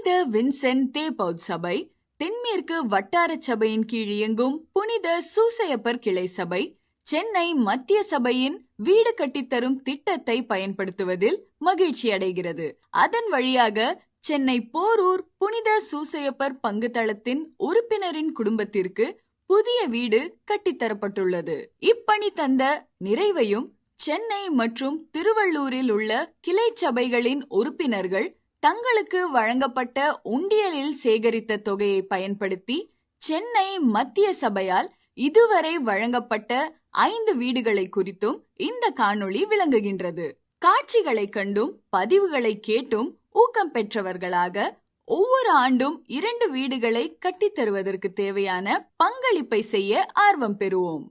புனித வின்சென்ட் தே பவுல் சபை, தென்மேற்கு வட்டார சபையின் கீழ் இயங்கும் புனித சூசையப்பர் கிளை சபை, சென்னை மத்திய சபையின் வீடு கட்டித்தரும் திட்டத்தை பயன்படுத்துவதில் மகிழ்ச்சி அடைகிறது. அதன் வழியாக சென்னை போரூர் புனித சூசையப்பர் பங்கு தளத்தின் உறுப்பினரின் குடும்பத்திற்கு புதிய வீடு கட்டித்தரப்பட்டுள்ளது. இப்பணி தந்த நிறைவையும் சென்னை மற்றும் திருவள்ளூரில் உள்ள கிளை சபைகளின் உறுப்பினர்கள் தங்களுக்கு வழங்கப்பட்ட உண்டியலில் சேகரித்த தொகையை பயன்படுத்தி சென்னை மத்திய சபையால் இதுவரை வழங்கப்பட்ட 5 வீடுகளை குறித்தும் இந்த காணொளி விளங்குகின்றது. காட்சிகளை கண்டும் பதிவுகளை கேட்டும் ஊக்கம் பெற்றவர்களாக ஒவ்வொரு ஆண்டும் 2 வீடுகளை கட்டித்தருவதற்கு தேவையான பங்களிப்பை செய்ய ஆர்வம் பெறுவோம்.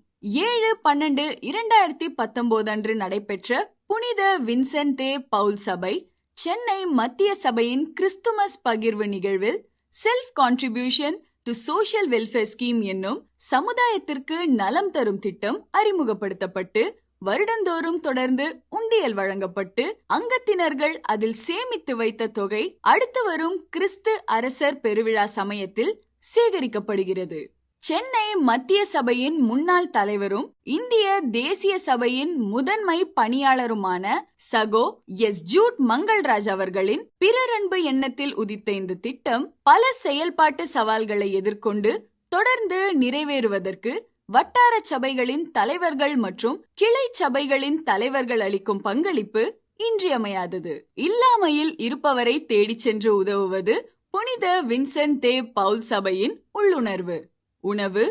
7/12/2019 அன்று நடைபெற்ற புனித வின்சென்ட் தே பவுல் சபை சென்னை மத்திய சபையின் கிறிஸ்துமஸ் பகிர்வு நிகழ்வில் self contribution to social welfare scheme என்னும் சமுதாயத்திற்கு நலம் தரும் திட்டம் அறிமுகப்படுத்தப்பட்டு வருடந்தோறும் தொடர்ந்து உண்டியல் வழங்கப்பட்டு அங்கத்தினர்கள் அதில் சேமித்து வைத்த தொகை அடுத்து வரும் கிறிஸ்து அரசர் பெருவிழா சமயத்தில் சேகரிக்கப்படுகிறது. சென்னை மத்திய சபையின் முன்னாள் தலைவரும் இந்திய தேசிய சபையின் முதன்மை பணியாளருமான சகோ எஸ் ஜூட் மங்கள்ராஜ் அவர்களின் பிறரன்பு எண்ணத்தில் உதித்த இந்த திட்டம் பல செயல்பாட்டு சவால்களை எதிர்கொண்டு தொடர்ந்து நிறைவேறுவதற்கு வட்டார சபைகளின் தலைவர்கள் மற்றும் கிளை சபைகளின் தலைவர்கள் அளிக்கும் பங்களிப்பு இன்றியமையாதது. இல்லாமையில் இருப்பவரை தேடிச் சென்று உதவுவது புனித வின்சென்ட் தே பவுல் சபையின் உள்ளுணர்வு. உணவு,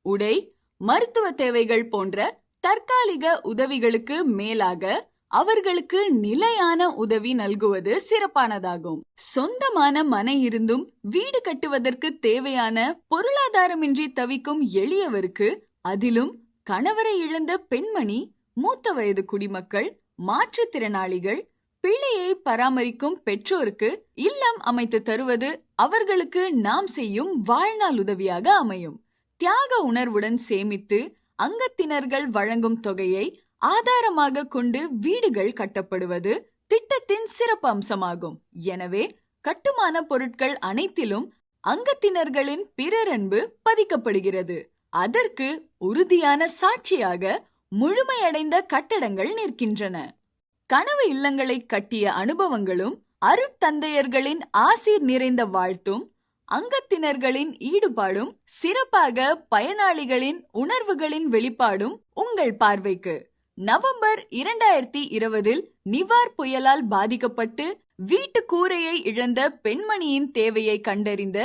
உடை, மருத்துவ தேவைகள் போன்ற தற்காலிக உதவிகளுக்கு மேலாக அவர்களுக்கு நிலையான உதவி நல்குவது சிறப்பானதாகும். சொந்தமான மனை இருந்தும் வீடு கட்டுவதற்கு தேவையான பொருளாதாரமின்றி தவிக்கும் எளியவருக்கு, அதிலும் கணவரை இழந்த பெண்மணி, மூத்த வயது குடிமக்கள், மாற்றுத்திறனாளிகள், பிள்ளையை பராமரிக்கும் பெற்றோருக்கு இல்லம் அமைத்து தருவது அவர்களுக்கு நாம் செய்யும் வாழ்நாள் உதவியாக அமையும். தியாக உணர்வுடன் சேமித்து அங்கத்தினர்கள் வழங்கும் தொகையை ஆதாரமாக கொண்டு வீடுகள் கட்டப்படுவது திட்டத்தின் சிறப்பு அம்சமாகும். எனவே கட்டுமான பொருட்கள் அனைத்திலும் அங்கத்தினர்களின் பிறரன்பு பதிக்கப்படுகிறது. அதற்கு உறுதியான சாட்சியாக முழுமையடைந்த கட்டடங்கள் நிற்கின்றன. கனவு இல்லங்களை கட்டிய அனுபவங்களும் அருட்தந்தையர்களின் ஆசீர் நிறைந்த வாழ்த்தும் அங்கத்தினர்களின் ஈடுபாடும் சிறப்பாக பயனாளிகளின் உணர்வுகளின் வெளிப்பாடும் உங்கள் பார்வைக்கு. நவம்பர் 2020 நிவார் புயலால் பாதிக்கப்பட்டு வீட்டு கூரையை இழந்த பெண்மணியின் தேவையை கண்டறிந்த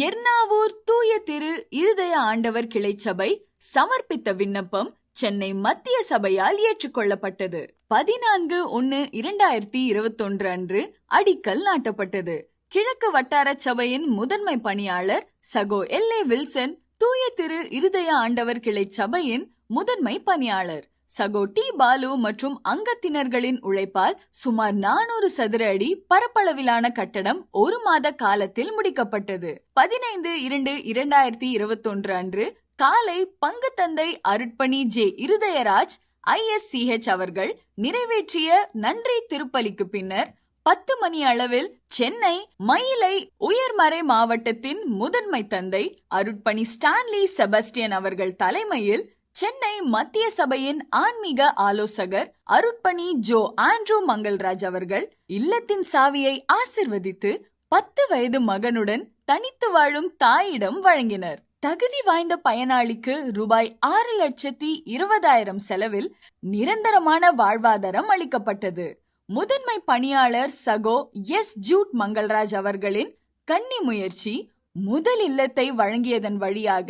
எர்ணாவூர் தூய திரு இருதய ஆண்டவர் கிளை சபை சமர்ப்பித்த விண்ணப்பம் சென்னை மத்திய சபையால் ஏற்றுக்கொள்ளப்பட்டது. 14/1/2021 அன்று அடிக்கல் நாட்டப்பட்டது. கிழக்கு வட்டார சபையின் முதன்மை பணியாளர் சகோ எல்ஏ வில்சன், தூய திரு இருதய ஆண்டவர் கிளை சபையின் முதன்மை பணியாளர் சகோ டி பாலு மற்றும் அங்கத்தினர்களின் உழைப்பால் சுமார் 400 சதுர அடி பரப்பளவிலான கட்டடம் 1 மாத காலத்தில் முடிக்கப்பட்டது. 15/2/2021 அன்று காலை பங்கு தந்தை அருட்பணி ஜே இருதயராஜ் ISCH அவர்கள் நிறைவேற்றிய நன்றி திருப்பலிக்கு பின்னர் 10 மணி அளவில் சென்னை மயிலை உயர்மறை மாவட்டத்தின் முதன்மை தந்தை அருட்பணி ஸ்டான்லி செபஸ்டியன் அவர்கள் தலைமையில் சென்னை மத்திய சபையின் ஆன்மீக ஆலோசகர் அருட்பணி ஜோ ஆண்ட்ரூ மங்கள்ராஜ் அவர்கள் இல்லத்தின் சாவியை ஆசிர்வதித்து 10 வயது மகனுடன் தனித்து வாழும் தாயிடம் வழங்கினர். தகுதி வாய்ந்த பயனாளிக்கு ரூபாய் 6,20,000 செலவில் நிரந்தரமான வாழ்வாதாரம் அளிக்கப்பட்டது. முதன்மை பணியாளர் சகோ எஸ் ஜூட் மங்கள்ராஜ் அவர்களின் கன்னி முயற்சி முதல் இல்லத்தை வழங்கியதன் வழியாக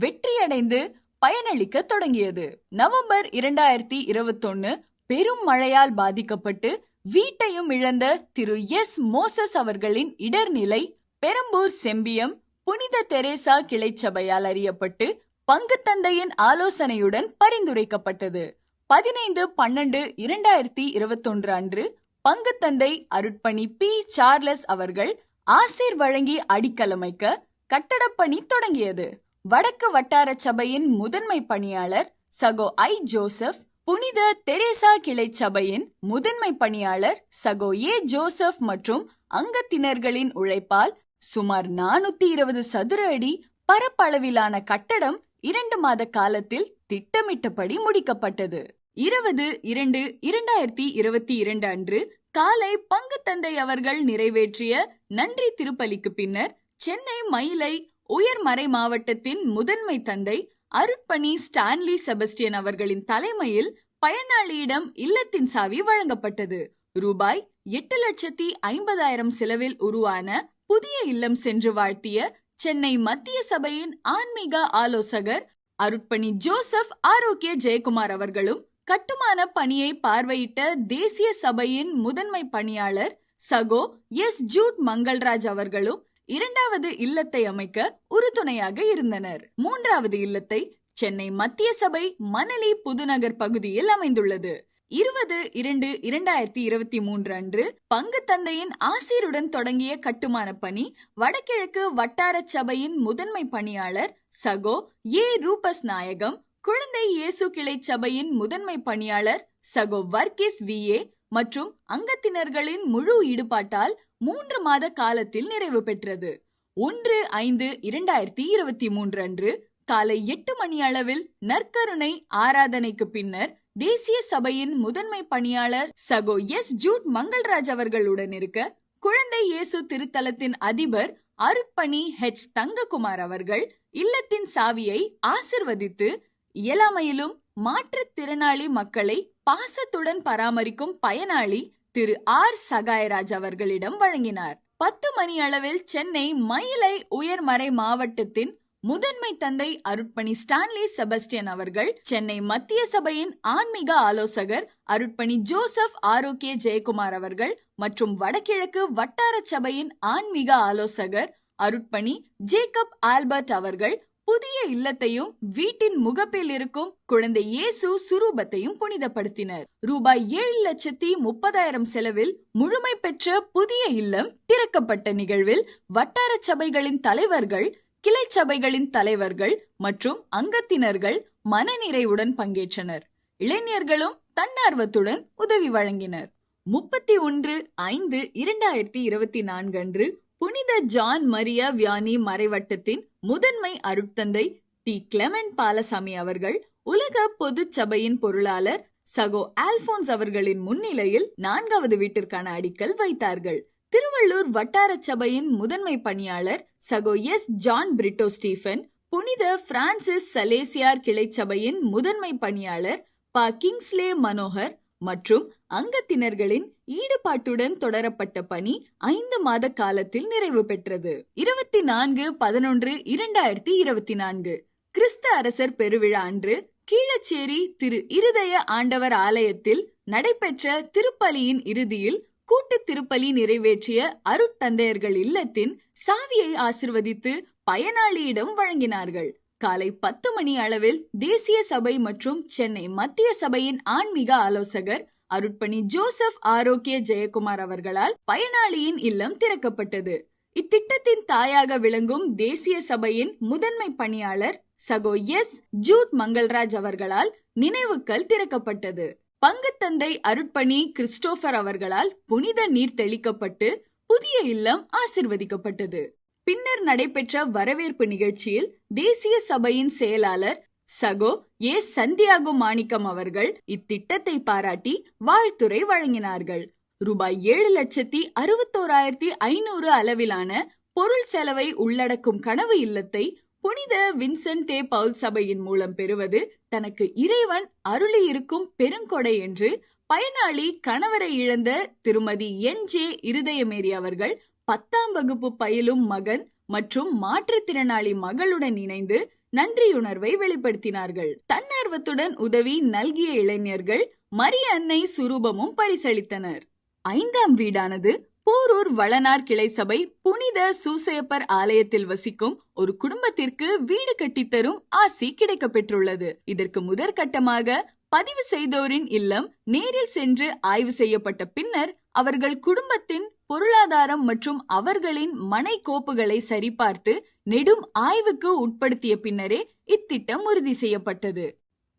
வெற்றியடைந்து பயனளிக்க தொடங்கியது. நவம்பர் 2021 பெரும் மழையால் பாதிக்கப்பட்டு வீட்டையும் இழந்த திரு எஸ் மோசஸ் அவர்களின் இடர்நிலை பெரம்பூர் செம்பியம் புனித தெரேசா கிளை சபையால் அறியப்பட்டு பங்கு தந்தையின் ஆலோசனையுடன் பரிந்துரைக்கப்பட்டது. 15/12/2021 அன்று பங்கு தந்தை அருட்பணி பி சார்லஸ் அவர்கள் ஆசீர் வழங்கி அடிக்கலமைக்க கட்டடப்பணி தொடங்கியது. வடக்கு வட்டார சபையின் முதன்மை பணியாளர் சகோ ஐ ஜோசப், புனித தெரேசா கிளை சபையின் முதன்மை பணியாளர் சகோ ஏ ஜோசப் மற்றும் அங்கத்தினர்களின் உழைப்பால் சுமார் 420 சதுர அடி பரப்பளவிலான கட்டடம் 2 மாத காலத்தில் திட்டமிட்டபடி முடிக்கப்பட்டது. 20/2/2022 அன்று காலை பங்கு தந்தை அவர்கள் நிறைவேற்றிய நன்றி திருப்பலிக்கு பின்னர் சென்னை மயிலை உயர்மறை மாவட்டத்தின் முதன்மை தந்தை அருட்பணி ஸ்டான்லி செபஸ்டியன் அவர்களின் தலைமையில் பயனாளியிடம் இல்லத்தின் சாவி வழங்கப்பட்டது. ரூபாய் 8,50,000 செலவில் உருவான புதிய இல்லம் சென்று வாழ்த்திய சென்னை மத்திய சபையின் ஆன்மீக ஆலோசகர் அருட்பணி ஜோசப் ஆரோக்கிய ஜெயக்குமார் அவர்களும், கட்டுமான பணியை பார்வையிட்ட தேசிய சபையின் முதன்மை பணியாளர் சகோ எஸ் ஜூட் மங்கள்ராஜ் அவர்களும் 2வது இல்லத்தை அமைக்க உறுதுணையாக இருந்தனர். 3வது இல்லத்தை சென்னை மத்திய சபை மணலி புதுநகர் பகுதியில் அமைந்துள்ளது. 20/2/2023 அன்று பங்கு தந்தையின் ஆசீருடன் தொடங்கிய கட்டுமான பணி வடகிழக்கு வட்டார சபையின் முதன்மை பணியாளர் சகோ ஏ ரூபஸ் நாயகம், குழந்தை இயேசு கிளை சபையின் முதன்மை பணியாளர் சகோ வர்கீஸ் VA மற்றும் அங்கத்தினர்களின் முழு ஈடுபாட்டால் 3 மாத காலத்தில் நிறைவு பெற்றது. 1/5/2023 அன்று காலை 8 மணி அளவில் நற்கருணை ஆராதனைக்கு பின்னர் தேசிய சபையின் முதன்மை பணியாளர் சகோ எஸ் ஜூட் மங்கள்ராஜ் அவர்களுடன் இருக்க குழந்தை இயேசு திருத்தலத்தின் அதிபர் அருட்பணி H தங்ககுமார் அவர்கள் இல்லத்தின் சாவியை ஆசிர்வதித்து இயலாமையிலும் மாற்றுத்திறனாளி மக்களை பாசத்துடன் பராமரிக்கும் பயனாளி திரு R சகாயராஜ் அவர்களிடம் வழங்கினார். 10 மணி அளவில் சென்னை மயிலை உயர்மறை மாவட்டத்தின் முதன்மை தந்தை அருட்பணி ஸ்டான்லி செபஸ்டியன் அவர்கள், சென்னை மத்திய சபையின் ஆன்மீக ஆலோசகர் அருட்பணி ஜோசப் ஆரோக்கிய ஜெயக்குமார் அவர்கள் மற்றும் வடகிழக்கு வட்டார சபையின் ஆன்மீக ஆலோசகர் அருட்பணி ஜேக்கப் ஆல்பர்ட் அவர்கள் புதிய இல்லத்தையும் வீட்டின் முகப்பில் இருக்கும் குழந்தை இயேசு சுரூபத்தையும் புனிதப்படுத்தினர். ரூபாய் 7,30,000 செலவில் முழுமை பெற்ற புதிய இல்லம் திறக்கப்பட்ட நிகழ்வில் வட்டார சபைகளின் தலைவர்கள், கிளை சபைகளின் தலைவர்கள் மற்றும் அங்கத்தினர்கள் மனநிறைவுடன் பங்கேற்றனர். இளைஞர்களும் தன்னார்வத்துடன் உதவி வழங்கினர். 31/5/2024 அன்று புனித ஜான் மரியா வியானி மறைவட்டத்தின் முதன்மை அருட்தந்தை டி கிளெமெண்ட் பாலசாமி அவர்கள் உலக பொது சபையின் பொருளாளர் சகோ ஆல்போன்ஸ் அவர்களின் முன்னிலையில் 4வது வீட்டிற்கான அடிக்கல் வைத்தார்கள். திருவள்ளூர் வட்டார சபையின் முதன்மை பணியாளர் சகோ எஸ் ஜான் பிரிட்டோ ஸ்டீபன், புனித பிரான்சிஸ் சலேசியார் கிளை சபையின் முதன்மை பணியாளர் பா கிங்ஸ்லே மனோகர் மற்றும் அங்கத்தினர்களின் ஈடுபாட்டுடன் தொடரப்பட்ட பணி 5 மாத காலத்தில் நிறைவு பெற்றது. 24/11/2024 கிறிஸ்து அரசர் பெருவிழா அன்று கீழச்சேரி திரு இருதய ஆண்டவர் ஆலயத்தில் நடைபெற்ற திருப்பலியின் இறுதியில் கூட்டு திருப்பலி நிறைவேற்றிய அருட்தந்தையர்கள் இல்லத்தின் சாவியை ஆசிர்வதித்து பயனாளியிடம் வழங்கினார்கள். காலை 10 மணி அளவில் தேசிய சபை மற்றும் சென்னை மத்திய சபையின் ஆன்மீக ஆலோசகர் அருட்பணி ஜோசப் ஆரோக்கிய ஜெயக்குமார் அவர்களால் பயனாளியின் இல்லம் திறக்கப்பட்டது. இத்திட்டத்தின் தாயாக விளங்கும் தேசிய சபையின் முதன்மை பணியாளர் சகோ எஸ் ஜூட் மங்கள்ராஜ் அவர்களால் நினைவுக்கல் திறக்கப்பட்டது. பங்கு தந்தை அருட்பணி கிறிஸ்டோபர் அவர்களால் புனித நீர் தெளிக்கப்பட்டு புதிய இல்லம் ஆசிர்வதிக்கப்பட்டது. பின்னர் நடைபெற்ற வரவேற்பு நிகழ்ச்சியில் தேசிய சபையின் செயலாளர் சகோ ஏ சந்தியாகோ மாணிக்கம் அவர்கள் இத்திட்டத்தை பாராட்டி வாழ்த்துரை வழங்கினார்கள். ரூபாய் 7,61,500 அளவிலான பொருள் செலவை உள்ளடக்கும் கனவு இல்லத்தை புனித வின்சென்ட் தே பவுல் சபையின் மூலம் பெறுவது தனக்கு இறைவன் அருளி இருக்கும் பெருங்கொடை என்று பயனாளி கணவரை இழந்த திருமதி NJ இருதயமேரி அவர்கள் 10ஆம் வகுப்பு பயிலும் மகன் மற்றும் மாற்றுத்திறனாளி மகளுடன் இணைந்து நன்றியுணர்வை வெளிப்படுத்தினார்கள். தன்னார்வத்துடன் உதவி நல்கிய இளைஞர்கள் மரிய அன்னை சுரூபமும் பரிசளித்தனர். 5ஆம் வீடானது போரூர் வளனார் கிளை சபை புனித சூசையப்பர் ஆலயத்தில் வசிக்கும் ஒரு குடும்பத்திற்கு வீடு கட்டித்தரும் ஆசி கிடைக்க பெற்றுள்ளது. இதற்கு முதற்கட்டமாக பதிவு செய்தோரின் இல்லம் நேரில் சென்று ஆய்வு செய்யப்பட்ட பின்னர் அவர்கள் குடும்பத்தின் பொருளாதாரம் மற்றும் அவர்களின் மனை கோப்புகளை சரிபார்த்து நெடும் ஆய்வுக்கு உட்படுத்திய பின்னரே இத்திட்டம் உறுதி செய்யப்பட்டது.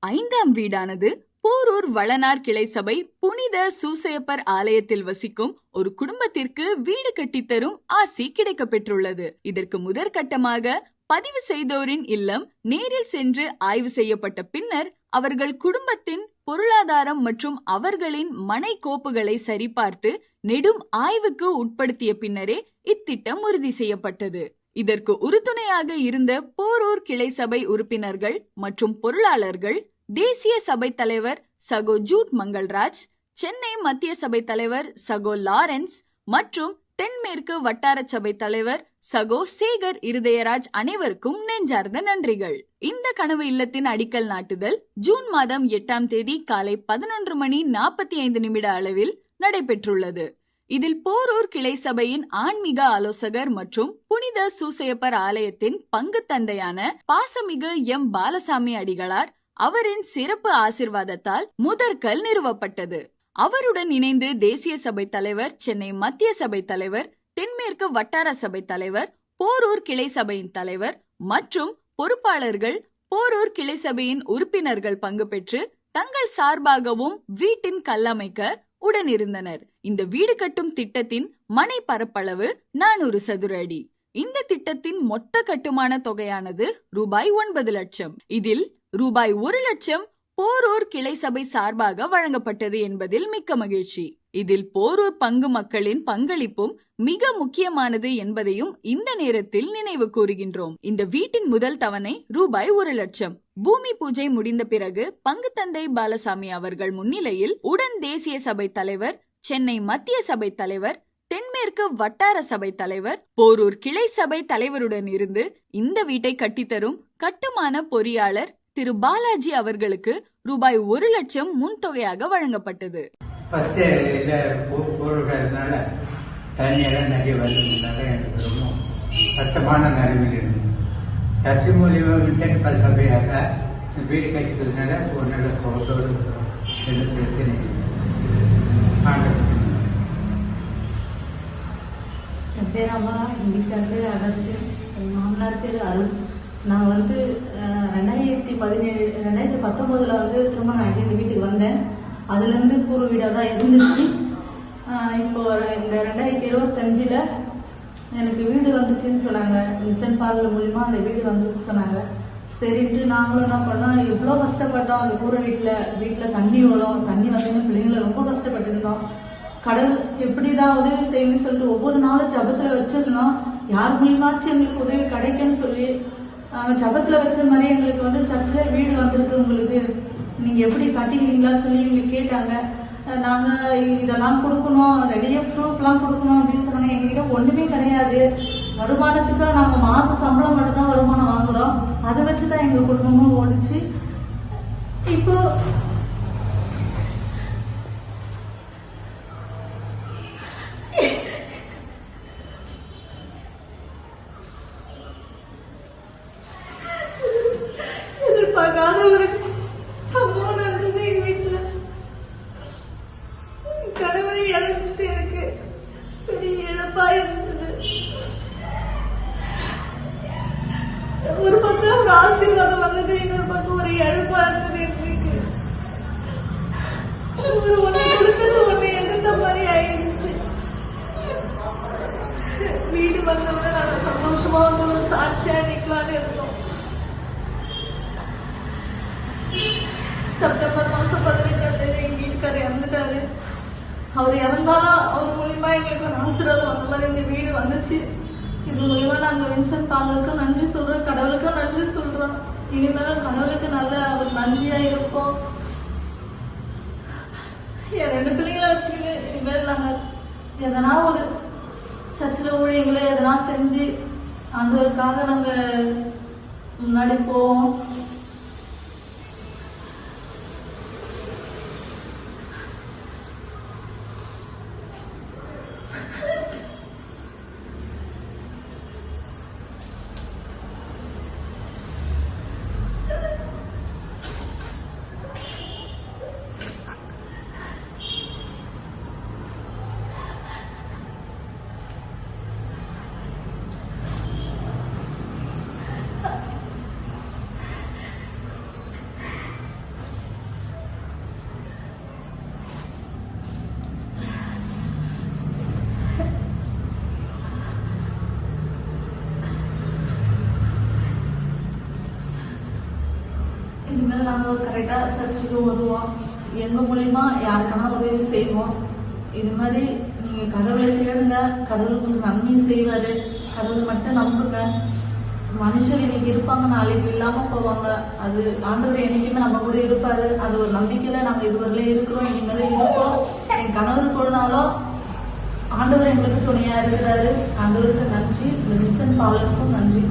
5ஆம் வீடானது போரூர் வளனார் கிளை சபை புனித சூசையப்பர் ஆலயத்தில் வசிக்கும் ஒரு குடும்பத்திற்கு வீடு கட்டித்தரும் ஆசி கிடைக்கப் பெற்றுள்ளது. இதற்கு முதற்கட்டமாக பதிவு செய்தோரின் இல்லம் நேரில் சென்று ஆய்வு செய்யப்பட்ட பின்னர் அவர்கள் குடும்பத்தின் பொருளாதாரம் மற்றும் அவர்களின் மனை கோப்புகளை சரிபார்த்து நெடும் ஆய்வுக்கு உட்படுத்திய பின்னரே இத்திட்டம் உறுதி செய்யப்பட்டது. இதற்கு உறுதுணையாக இருந்த போரூர் கிளை சபை உறுப்பினர்கள் மற்றும் பொருளாளர்கள், தேசிய சபை தலைவர் சகோ ஜூட் மங்கள்ராஜ், சென்னை மத்திய சபை தலைவர் சகோ லாரன்ஸ் மற்றும் தென்மேற்கு வட்டார சபை தலைவர் சகோ சேகர் இருதயராஜ் அனைவருக்கும் நெஞ்சார்ந்த நன்றிகள். இந்த கனவு இல்லத்தின் அடிக்கல் நாட்டுதல் ஜூன் மாதம் 8ஆம் தேதி காலை 11:45 அளவில் நடைபெற்றுள்ளது. இதில் போரூர் கிளை சபையின் ஆன்மீக ஆலோசகர் மற்றும் புனித சூசையப்பர் ஆலயத்தின் பங்கு தந்தையான பாசமிகு எம் பாலசாமி அடிகளார் அவரின் சிறப்பு ஆசிர்வாதத்தால் முதற்கல் நிறுவப்பட்டது. அவருடன் இணைந்து தேசிய சபை தலைவர், சென்னை மத்திய சபை தலைவர், தென்மேற்கு வட்டார சபை தலைவர், போரூர் கிளை சபையின் தலைவர் மற்றும் பொறுப்பாளர்கள், போரூர் கிளை சபையின் உறுப்பினர்கள் பங்கு பெற்று தங்கள் சார்பாகவும் வீட்டின் கல்லமைக்க உடனிருந்தனர். இந்த வீடு கட்டும் திட்டத்தின் மனை பரப்பளவு 400 சதுர அடி. இந்த திட்டத்தின் மொத்த கட்டுமான தொகையானது ரூபாய் 9 லட்சம். இதில் ரூபாய் 1 லட்சம் போரூர் கிளை சபை சார்பாக வழங்கப்பட்டது என்பதில் மிக்க மகிழ்ச்சி. இதில் போரூர் பங்கு மக்களின் பங்களிப்பும் மிக முக்கியமானது என்பதையும் இந்த நேரத்தில் நினைவு கூறுகின்றோம். இந்த வீட்டின் முதல் தவணை ரூபாய் 1 லட்சம். பூமி பூஜை முடிந்த பிறகு பங்கு தந்தை பாலசாமி அவர்கள் முன்னிலையில் உடன் தேசிய சபை தலைவர், சென்னை மத்திய சபை தலைவர், தென்மேற்கு வட்டார சபை தலைவர், போரூர் கிளை சபை தலைவருடன் இருந்து இந்த வீட்டை கட்டித்தரும் கட்டுமான பொறியாளர் திரு பாலாஜி அவர்களுக்கு ரூபாய் 1 லட்சம் முன்தொகையாக வழங்கப்பட்டது. தண்ணியெல்லாம் நிறைய வந்ததுனால எனக்கு ரொம்ப கஷ்டமான நிலைமையில் இருந்தது. சர்ச்சை மூலியமாக வின்சென்ட் பால் சபையாக வீடு கட்டிக்கிறதுனால ஒரு நல்ல சுகத்தோடு இருக்கிறோம். எந்த பிரச்சனை இல்லை. என் பேர் அம்மா, எங்கள் வீட்டார் பேர் அகஸ்டின், என் மாமனார் பேர் அருண். நான் 2019 திருமணம் ஆகி இந்த வீட்டுக்கு வந்தேன். அதுலேருந்து கூறு வீடாக தான் இருந்துச்சு. இப்போ இந்த 2025 எனக்கு வீடு வந்துச்சுன்னு சொன்னாங்க. வின்சென்ட் பால் மூலிமா அந்த வீடு வந்துச்சு சொன்னாங்க. சரின்ட்டு நாங்களும் என்ன பண்ணோம், எவ்வளோ கஷ்டப்பட்டோம். அந்த கூரை வீட்டில் தண்ணி வரும், தண்ணி வந்தீங்கன்னா பிள்ளைங்களை ரொம்ப கஷ்டப்பட்டு இருந்தோம். கடவுள் எப்படிதான் உதவி செய்யணும்னு சொல்லிட்டு ஒவ்வொரு நாளும் ஜபத்தில் வச்சிருந்தோம். யார் மூலியமாச்சும் எங்களுக்கு உதவி கிடைக்குன்னு சொல்லி ஜபத்தில் வச்ச மாதிரி எங்களுக்கு சர்ச்சில் வீடு வந்திருக்கு, உங்களுக்கு நீங்கள் எப்படி கட்டிக்கிறீங்களா சொல்லி எங்களுக்கு கேட்டாங்க. நாங்கள் இதெல்லாம் கொடுக்கணும், ரெடியாக ப்ரூஃப்லாம் கொடுக்கணும் அப்படின்னு சொன்னாங்க. எங்ககிட்ட ஒன்றுமே கிடையாது. வருமானத்துக்காக நாங்கள் மாத சம்பளம் மட்டும்தான் வருமானம் வாங்குறோம். அதை வச்சு தான் எங்கள் குடும்பமும் ஓடிச்சு. இப்போ எதிர்பார்க்காத ஒரு சம்பவம் நடந்தது எங்க வீட்டுல. கடவுளை இழந்துட்டு எனக்கு பெரிய இழப்பா இருந்தது. ஒரு பக்கம் ஒரு ஆசீர்வாதம் வந்தது, இன்னொரு பக்கம் ஒரு இழப்பா இருந்தது எங்களுக்கு. ஒரு ஒண்ணு கொடுத்தது ஒண்ணு எதிர்த்த மாதிரி ஆயிடுச்சு. வீடு வந்தவங்க நாங்க சந்தோஷமா ஒரு சாட்சியா நிக்கலான்னு இருந்தோம். செப்டம்பர் மாசம் 18ஆம் தேதி எங்க வீட்டுக்காரர் இறந்துட்டாரு. அவர் இறந்தாலும் அவர் மூலியமா எங்களுக்கு ஒரு ஆசீர்வாதம் வந்த மாதிரி எங்க வீடு வந்துச்சு. இது மூலியமா நாங்க வின்சென்ட் பாலுக்கும் நன்றி சொல்றோம், கடவுளுக்கும் நன்றி சொல்றோம். இனிமேலும் கடவுளுக்கு நல்ல ஒரு நன்றியா இருப்போம். என் 2 பிள்ளைங்களை வச்சுக்கிட்டு இனிமேல் நாங்க எதனா ஒரு சர்ச்சில் ஊழியங்களை எதனா செஞ்சு ஆண்டவருக்காக நாங்க முன்னாடி போவோம். இனிமேல் நாங்கள் கரெக்டாக சர்ச்சுக்கு வருவோம், எங்கள் மூலியமா யாருக்கான உதவி செய்வோம். இது மாதிரி நீங்கள் கடவுளை தேடுங்க, கடவுள் உங்களுக்கு நன்மை செய்வார். கடவுள் மட்டும் நம்புங்க. மனுஷர் இன்னைக்கு இருப்பாங்க, நாளைக்கு இல்லாம போவாங்க. அது ஆண்டவர் என்னைக்குமே நம்ம கூட இருப்பாரு. அது ஒரு நம்பிக்கையில நாங்க இதுவரையில இருக்கிறோம், இனிமேல இருப்போம். என் கணவர் போனாலும் ஆண்டவர் எங்களுக்கு துணையா இருக்கிறாரு. ஆண்டவருக்கு நன்றி. வின்சென்ட் பாலனுக்கும் நன்றி.